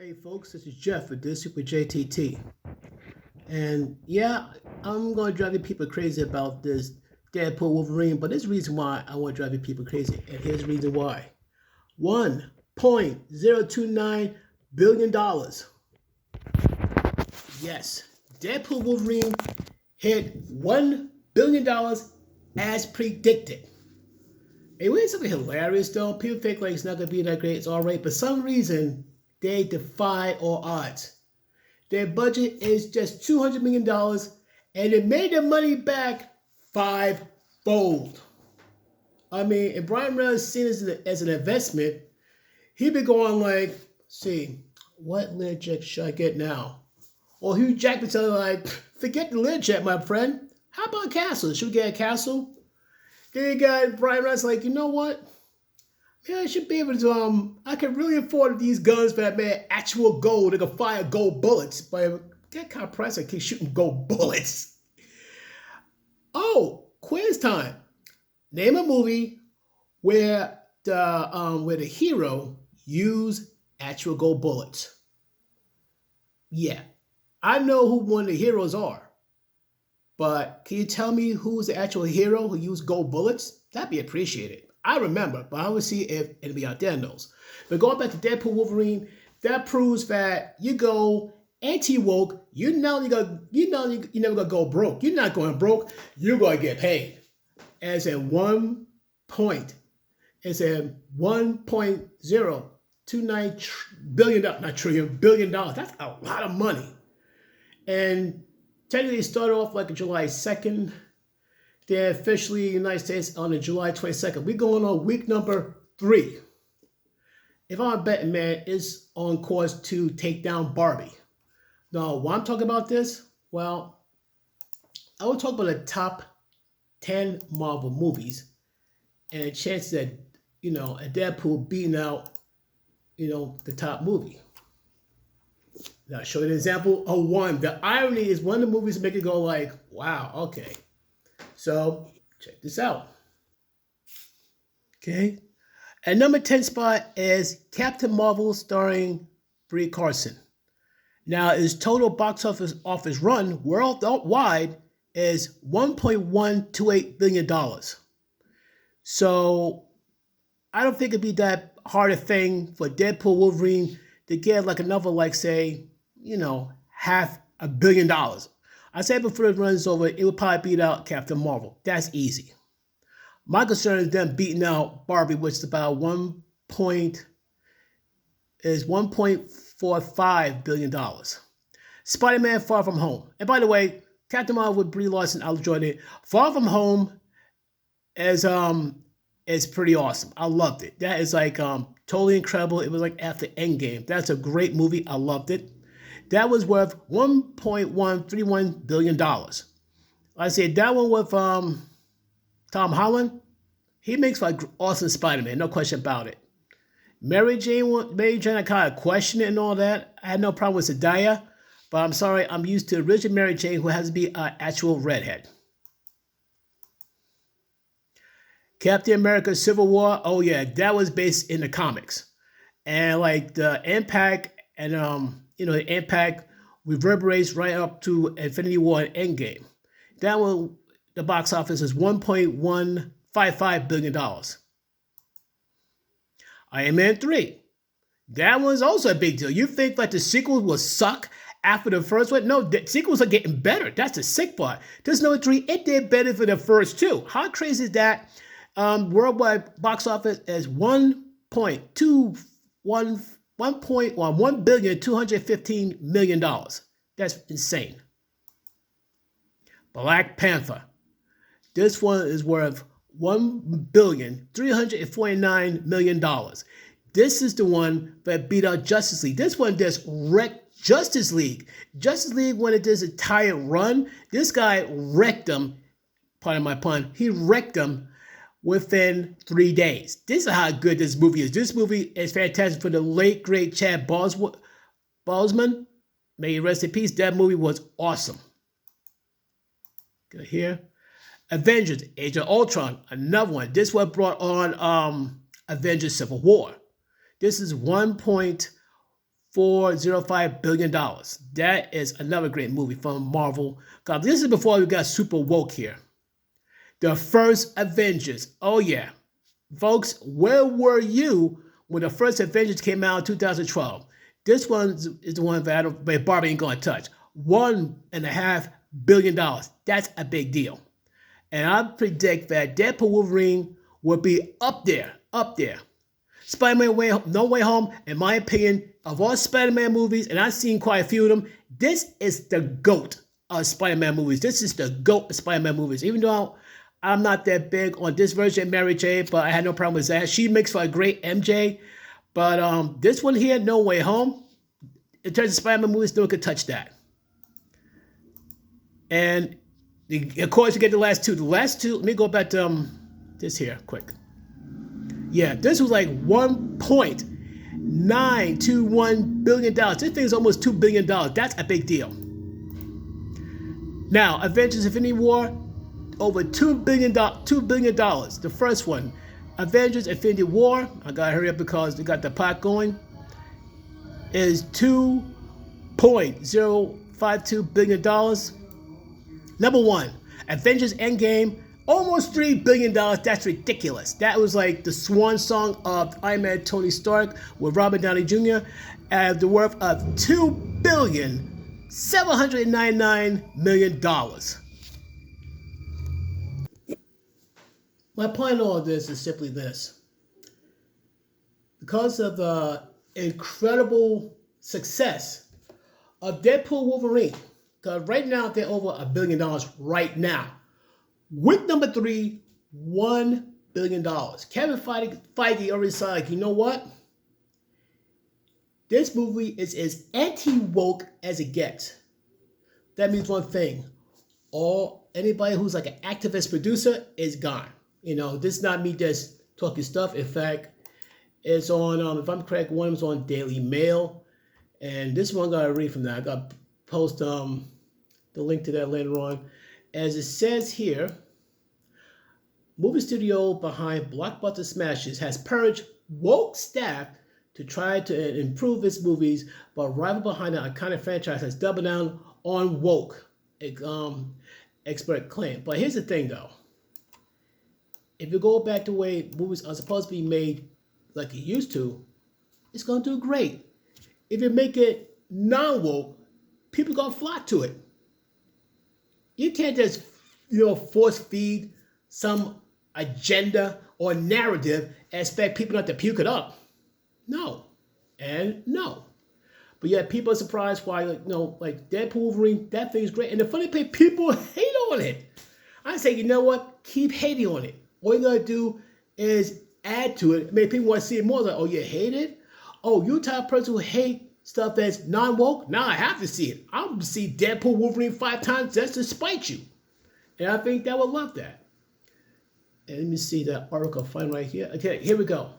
Hey folks, this is Jeff with thisweekwithjtt. And yeah, I'm going to drive you people crazy about this Deadpool Wolverine, but there's a reason why I want to drive you people crazy. And here's the reason why. $1.029 billion. Yes, Deadpool Wolverine hit $1 billion as predicted. It was something hilarious though. People think like it's not going to be that great. It's all right. But for some reason, they defy all odds. Their budget is just $200 million, and it made their money back fivefold. I mean, if Brian Reynolds is seen as an investment, he'd be going like, see, what Learjet should I get now? Or Hugh Jackman telling like, forget the Learjet, my friend. How about a castle? Should we get a castle? Then you got Brian Reynolds like, you know what? Yeah, I should be able to, I can really afford these guns that made actual gold. They can fire gold bullets. But that kind of price, I keep shooting gold bullets. Oh, quiz time. Name a movie where the hero used actual gold bullets. Yeah, I know who one of the heroes are. But can you tell me who's the actual hero who used gold bullets? That'd be appreciated. I remember, but I will see if anybody out there knows. But going back to Deadpool Wolverine, that proves that you go anti-woke. You never gonna go broke. You're not going broke. You're gonna get paid. As at one point, it's at $1.029 billion, not trillion, billion dollars. That's a lot of money. And technically, it started off like July 2nd. They're officially in the United States on the July 22nd. We're going on week number 3. If I'm betting, man, it's on course to take down Barbie. Now, why I'm talking about this? Well, I will talk about the top 10 Marvel movies and a chance that, a Deadpool beating out, the top movie. Now, I'll show you an example of one. The irony is one of the movies that make it go like, wow, okay. So, check this out. Okay. At number 10 spot is Captain Marvel starring Brie Larson. Now, his total box office run worldwide is $1.128 billion. So, I don't think it'd be that hard a thing for Deadpool Wolverine to get like another, like say, $500 million. I said before it runs over, it would probably beat out Captain Marvel. That's easy. My concern is them beating out Barbie, which is about $1.45 billion. Spider-Man Far From Home. And by the way, Captain Marvel with Brie Larson, I'll join it. Far From Home is pretty awesome. I loved it. That is like totally incredible. It was like after Endgame. That's a great movie. I loved it. That was worth $1.131 billion. I said that one with Tom Holland. He makes like awesome Spider-Man, no question about it. Mary Jane, I kind of questioned it and all that. I had no problem with Zendaya, but I'm sorry, I'm used to the original Mary Jane who has to be an actual redhead. Captain America Civil War, oh yeah, that was based in the comics. And like the impact and the impact reverberates right up to Infinity War and Endgame. That one, the box office is $1.155 billion. Iron Man 3. That one's also a big deal. You think like the sequel will suck after the first one? No, the sequels are getting better. That's the sick part. This number 3, it did better for the first 2. How crazy is that? Worldwide box office is $1.215 million. That's insane. Black Panther. This one is worth $1.349 million. This is the one that beat out Justice League. This one just wrecked Justice League. Justice League, when it does a entire run, this guy wrecked them. Pardon my pun. He wrecked them within 3 days. This is how good this movie is. This movie is fantastic for the late, great Chad Boseman. May he rest in peace. That movie was awesome. Go here. Avengers, Age of Ultron, another one. This one brought on Avengers Civil War. This is $1.4 $1.405 billion. That is another great movie from Marvel. God, this is before we got super woke here. The first Avengers. Oh yeah. Folks, where were you when the first Avengers came out in 2012? This one is the one that Barbie ain't gonna touch. $1.5 billion. That's a big deal. And I predict that Deadpool Wolverine will be up there. Spider-Man No Way Home, in my opinion, of all Spider-Man movies, and I've seen quite a few of them, this is the GOAT of Spider-Man movies. This is the GOAT of Spider-Man movies. Even though I'm not that big on this version of Mary J, but I had no problem with that. She makes for a great MJ. But this one here, No Way Home, in terms of Spider-Man movies, no one could touch that. And of course, you get the last two. The last two, let me go back to this here quick. Yeah, this was like $1.921 billion. This thing is almost $2 billion. That's a big deal. Now, Avengers Infinity War, over $2 billion. The first one, Avengers Infinity War, I gotta hurry up because they got the pot going, is $2.052 billion. Number one, Avengers Endgame, almost $3 billion. That's ridiculous. That was like the swan song of Iron Man Tony Stark with Robert Downey Jr. at the worth of $2,799,000,000. My point in all of this is simply this. Because of the incredible success of Deadpool Wolverine, because right now they're over $1 billion right now. With number 3, $1 billion. Kevin Feige already said, like, you know what? This movie is as anti-woke as it gets. That means one thing. Anybody who's like an activist producer is gone. You know, this is not me just talking stuff. In fact, it's on, if I'm correct, one was on Daily Mail. And this one I gotta read from that. I gotta post the link to that later on. As it says here, movie studio behind blockbuster smashes has purged woke staff to try to improve its movies, but rival behind the iconic franchise has doubled down on woke, expert claim. But here's the thing though. If you go back to the way movies are supposed to be made like it used to, it's gonna do great. If you make it non-woke, people gonna flock to it. You can't just, force feed some agenda or narrative and expect people not to puke it up. No, and no. But yet people are surprised why, like Deadpool Wolverine, that thing's great. And the funny thing, people hate on it. I say, you know what? Keep hating on it. All you gotta do is add to it. Maybe people want to see it more. Like, oh, you hate it? Oh, you type of person who hate stuff that's non-woke? Now I have to see it. I'm going to see Deadpool Wolverine 5 times just to spite you. And I think that would love that. And let me see that article find right here. Okay, here we go.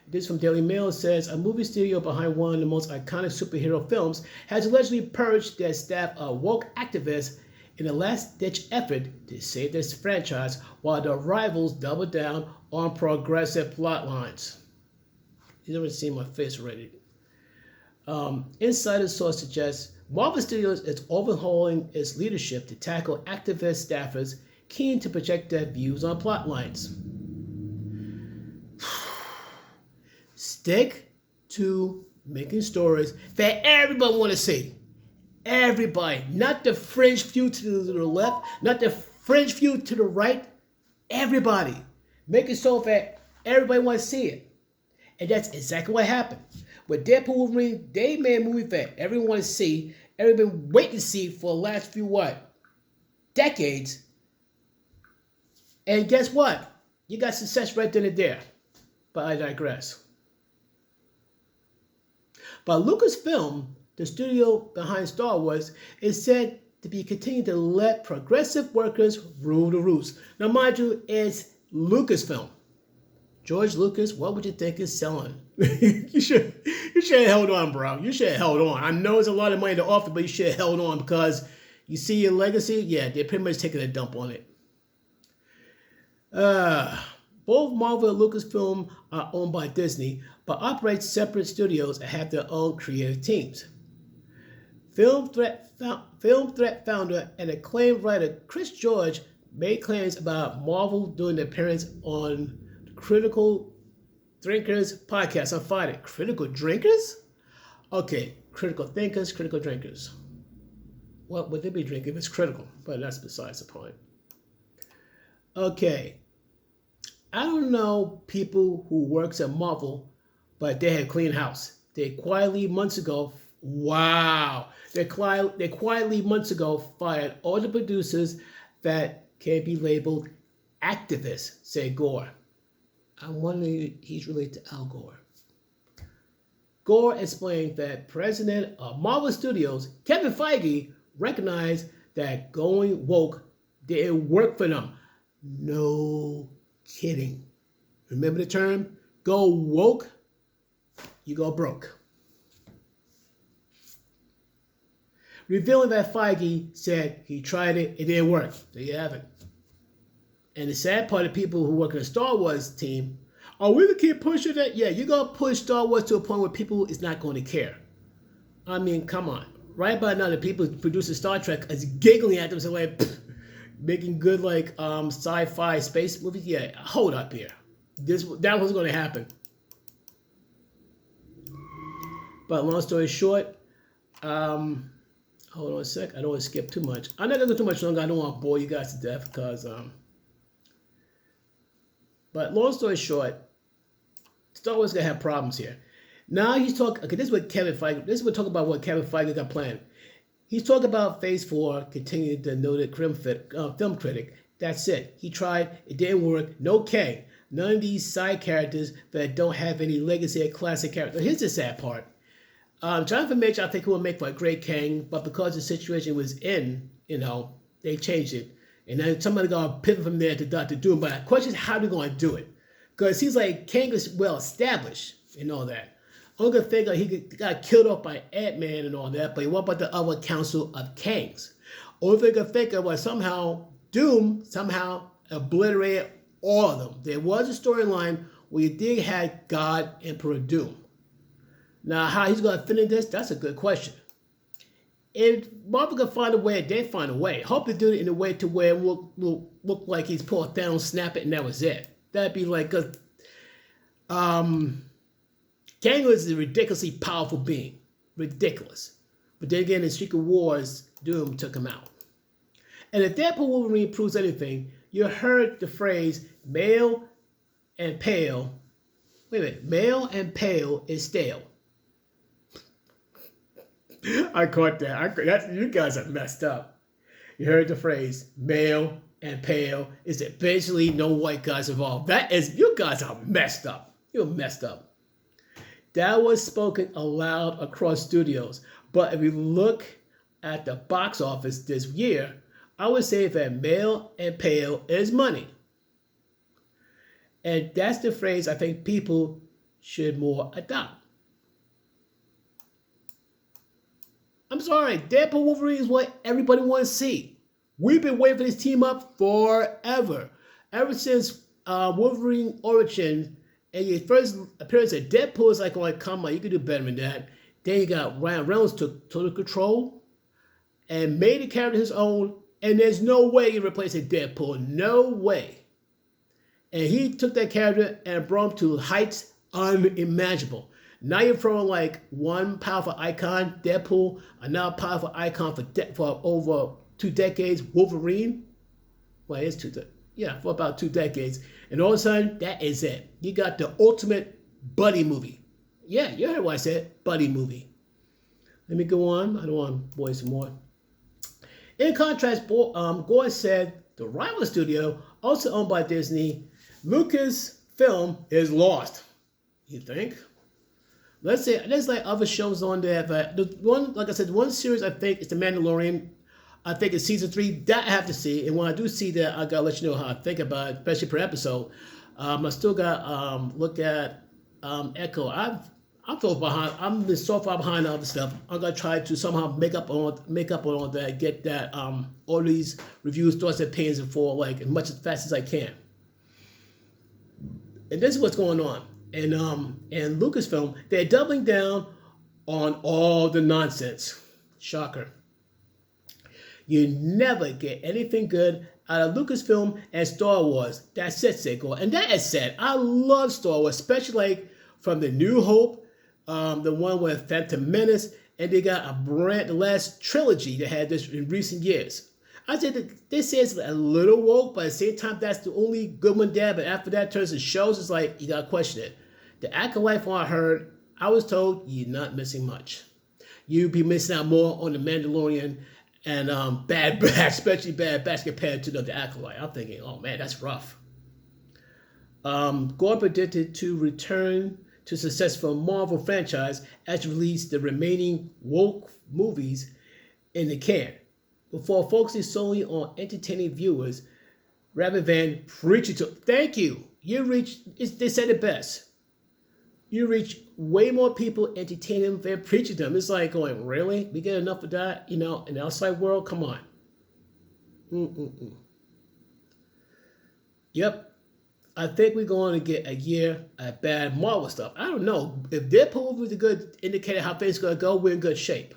This from Daily Mail. It says, a movie studio behind one of the most iconic superhero films has allegedly purged their staff of woke activists in a last-ditch effort to save this franchise while the rivals double down on progressive plot lines. You never seen my face already. Insider source suggests Marvel Studios is overhauling its leadership to tackle activist staffers keen to project their views on plot lines. Stick to making stories that everybody want to see. Everybody, not the fringe few to the left, not the fringe few to the right. Everybody, make it so that everybody want to see it, and that's exactly what happened. With Deadpool Wolverine, they made a movie that everyone wants to see, everybody been waiting to see for the last few decades. And guess what? You got success right then and there. But I digress. But Lucasfilm, the studio behind Star Wars, is said to be continuing to let progressive workers rule the roost. Now, mind you, it's Lucasfilm. George Lucas, what would you think is selling? you should have held on, bro. You should have held on. I know it's a lot of money to offer, but you should have held on because you see your legacy. Yeah, they're pretty much taking a dump on it. Both Marvel and Lucasfilm are owned by Disney, but operate separate studios and have their own creative teams. Film Threat founder and acclaimed writer Chris George made claims about Marvel during the appearance on Critical Drinkers podcast on Friday. Critical Drinkers? Okay, critical thinkers, critical drinkers. What would they be drinking if it's critical? But that's besides the point. Okay. I don't know people who works at Marvel, but they had clean house. They quietly months ago fired all the producers that can be labeled activists, said Gore. I'm wondering if he's related to Al Gore. Gore explained that president of Marvel Studios, Kevin Feige, recognized that going woke didn't work for them. No kidding. Remember the term? Go woke, you go broke. Revealing that Feige said he tried it, it didn't work. There you have it. And the sad part of people who work in the Star Wars team, are we gonna keep pushing that? Yeah, you're gonna push Star Wars to a point where people is not going to care. I mean, come on. Right by now, the people producing Star Trek is giggling at them, so like making good like sci-fi space movies. Yeah, hold up here. That wasn't going to happen. But long story short, hold on a sec. I don't want to skip too much. I'm not gonna go too much longer. I don't want to bore you guys to death because But long story short, Star Wars is gonna have problems here. Now he's talking. Okay, this is what Kevin Feige. This is what talk about what Kevin Feige got planned. He's talking about Phase 4. Continued the noted film critic. That's it. He tried. It didn't work. No Kang. None of these side characters that don't have any legacy of classic characters. Here's the sad part. Jonathan Major, I think, will make for a great Kang, but because the situation was in, they changed it. And then somebody got to pivot from there to Dr. Doom. But the question is, how are they going to do it? Because it seems like Kang is well established and all that. Only thing he got killed off by Ant-Man and all that, but what about the other council of Kangs? Only thing I can think of was somehow Doom obliterated all of them. There was a storyline where you did have God Emperor Doom. Now, how he's going to fit in this, that's a good question. If Marvel can find a way, they find a way. Hope they do it in a way to where it will look like he's pulled down, snap it, and that was it. That'd be like, Kang is a ridiculously powerful being. Ridiculous. But then again, in Secret Wars, Doom took him out. And if Deadpool Wolverine proves anything, you heard the phrase, male and pale. Wait a minute. Male and pale is stale. I caught that. You guys are messed up. You heard the phrase, male and pale is eventually no white guys involved. You guys are messed up. You're messed up. That was spoken aloud across studios. But if we look at the box office this year, I would say that male and pale is money. And that's the phrase I think people should more adopt. I'm sorry, Deadpool Wolverine is what everybody wants to see. We've been waiting for this team up forever. Ever since Wolverine Origin and your first appearance at Deadpool is like, oh, come on, you can do better than that. Then you got Ryan Reynolds took total control and made the character his own. And there's no way you replace a Deadpool. No way. And he took that character and brought him to heights unimaginable. Now you're throwing like one powerful icon, Deadpool, another powerful icon for over 2 decades, Wolverine. Well, it's for about 2 decades. And all of a sudden, that is it. You got the ultimate buddy movie. Yeah, you heard what I said, buddy movie. Let me go on. I don't want to bore you some more. In contrast, Gore said the rival studio, also owned by Disney, Lucasfilm, is lost. You think? Let's say there's like other shows on there, but like I said, one series I think is The Mandalorian. I think it's season 3. That I have to see, and when I do see that, I gotta let you know how I think about it, especially per episode. I still got look at Echo. I'm so behind. I'm been so far behind the other stuff. I'm gonna try to somehow make up on all that, get that all these reviews, thoughts, and opinions for like as much as fast as I can. And this is what's going on. and Lucasfilm, they're doubling down on all the nonsense. Shocker. You never get anything good out of Lucasfilm and Star Wars. That's it, Seiko. And that is said, I love Star Wars, especially like from the New Hope, the one with Phantom Menace, and they got the last trilogy that had this in recent years. I said that this is a little woke, but at the same time, that's the only good one there. But after that turns to shows, it's like you gotta question it. The Acolyte, from what I heard, I was told you're not missing much. You'd be missing out more on the Mandalorian and Bad Batch, especially Bad Batch compared to the Acolyte. I'm thinking, oh man, that's rough. Gore predicted to return to successful Marvel franchise as release the remaining woke movies in the can, before focusing solely on entertaining viewers rather than preaching to. Thank you. You reach. They said it best. You reach way more people entertaining than preaching them. It's like going, really? We get enough of that, in the outside world? Come on. Yep. I think we're going to get a year of bad Marvel stuff. I don't know. If Deadpool was a good indicator how things are going to go, we're in good shape.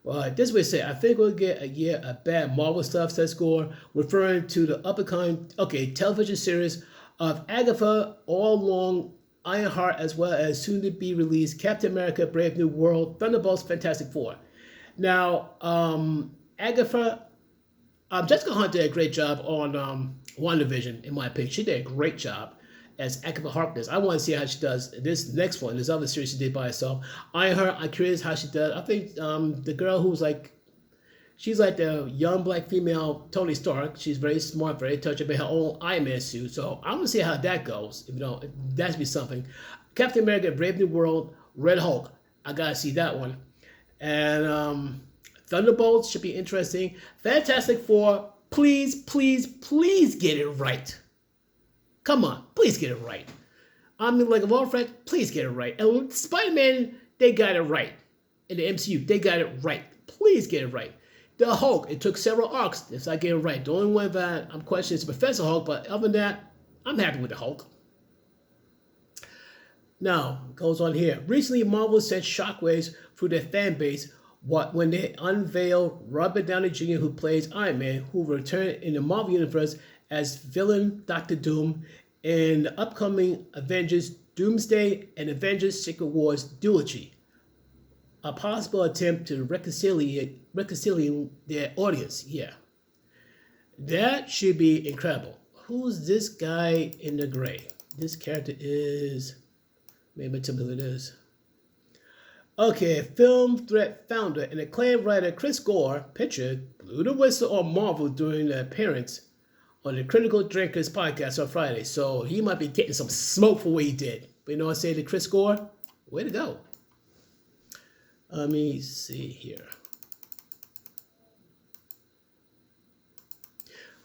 Well, this way say, I think we'll get a year of bad Marvel stuff, says Gore, referring to the upcoming television series of Agatha all along Ironheart, as well as soon-to-be released Captain America, Brave New World, Thunderbolts, Fantastic Four. Now, Agatha, Jessica Hunt did a great job on WandaVision, in my opinion. She did a great job as Agatha Harkness. I want to see how she does this next one, this other series she did by herself. Ironheart, I'm curious how she does. I think the girl who's she's like the young black female Tony Stark. She's very smart, very touchable, her own Iron Man suit. So I'm gonna see how that goes. If that's be something. Captain America, Brave New World, Red Hulk. I gotta see that one. And Thunderbolts should be interesting. Fantastic Four. Please, please, please get it right. Come on, please get it right. I mean, like of all friends, please get it right. And Spider-Man, they got it right. In the MCU, they got it right. Please get it right. The Hulk, it took several arcs if I get it right. The only one that I'm questioning is Professor Hulk, but other than that, I'm happy with the Hulk. Now, goes on here. Recently, Marvel sent shockwaves through their fan base when they unveiled Robert Downey Jr., who plays Iron Man, who will return in the Marvel Universe as villain Doctor Doom in the upcoming Avengers Doomsday and Avengers Secret Wars duology. A possible attempt to reconcile their audience. Yeah. That should be incredible. Who's this guy in the gray? This character is... Maybe tell me who it is. Okay, film threat founder and acclaimed writer Chris Gore pictured blew the whistle on Marvel during the appearance on the Critical Drinkers podcast on Friday. So he might be getting some smoke for what he did. But you know what I say to Chris Gore? Way to go. Let me see here.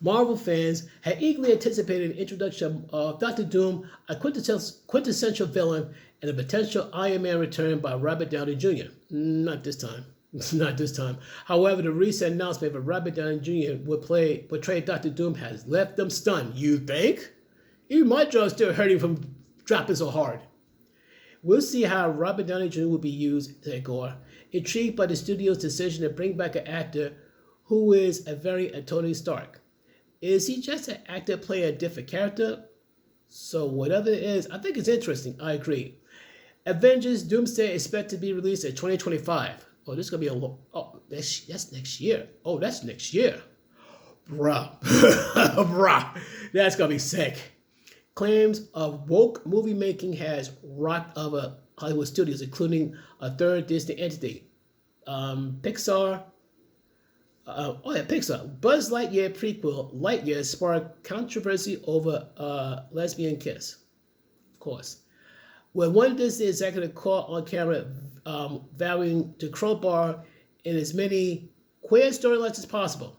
Marvel fans had eagerly anticipated the introduction of Doctor Doom, a quintessential villain, and a potential Iron Man return by Robert Downey Jr. Not this time. Not this time. However, the recent announcement that Robert Downey Jr. would portray Doctor Doom has left them stunned. You think? Even my jaw's still hurting from dropping so hard. We'll see how Robert Downey Jr. will be used, said Gore, intrigued by the studio's decision to bring back an actor who is a very Tony Stark. Is he just an actor playing a different character? So whatever it is, I think it's interesting. I agree. Avengers Doomsday is expected to be released in 2025. Oh, this is going to be that's next year. Oh, that's next year. Bruh. Bruh. That's going to be sick. Claims of woke movie making has rocked other Hollywood studios, including a third Disney entity. Pixar. Pixar. Buzz Lightyear prequel Lightyear sparked controversy over a lesbian kiss. Of course. When one Disney executive caught on camera vowing to crowbar in as many queer storylines as possible.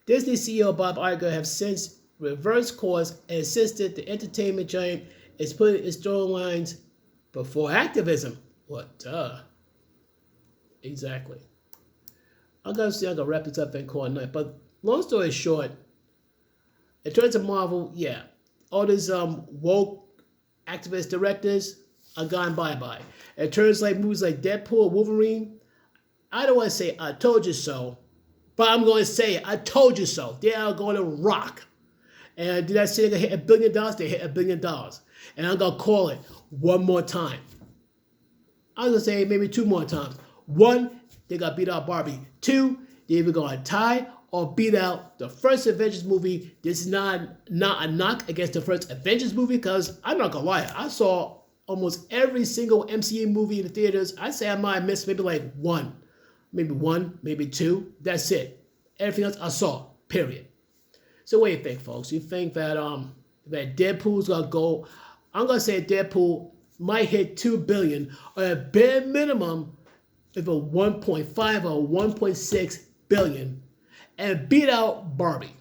Disney CEO Bob Iger has since reversed course and insisted the entertainment giant is putting its storylines before activism. What? Exactly. I'm going to wrap this up and call it night. But long story short, in terms of Marvel, yeah. all these woke activist directors are gone bye-bye. In terms like movies like Deadpool and Wolverine, I don't want to say I told you so, but I'm going to say I told you so. They are going to rock. And did I say they're going to hit $1 billion? They hit $1 billion. And I'm going to call it one more time. I'm going to say maybe 2 more times. 1, they got beat out Barbie. 2, they either going to tie or beat out the first Avengers movie. This is not a knock against the first Avengers movie, because I'm not going to lie. I saw almost every single MCU movie in the theaters. I'd say I might have missed maybe like 1. Maybe 2. That's it. Everything else I saw, period. So what do you think, folks? You think that that Deadpool's gonna go? I'm gonna say Deadpool might hit $2 billion, or at bare minimum, if a 1.5 or 1.6 billion, and beat out Barbie.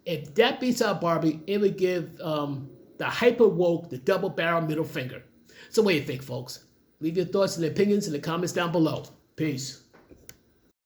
If that beats out Barbie, it would give the hyper woke the double barrel middle finger. So what do you think, folks? Leave your thoughts and opinions in the comments down below. Peace.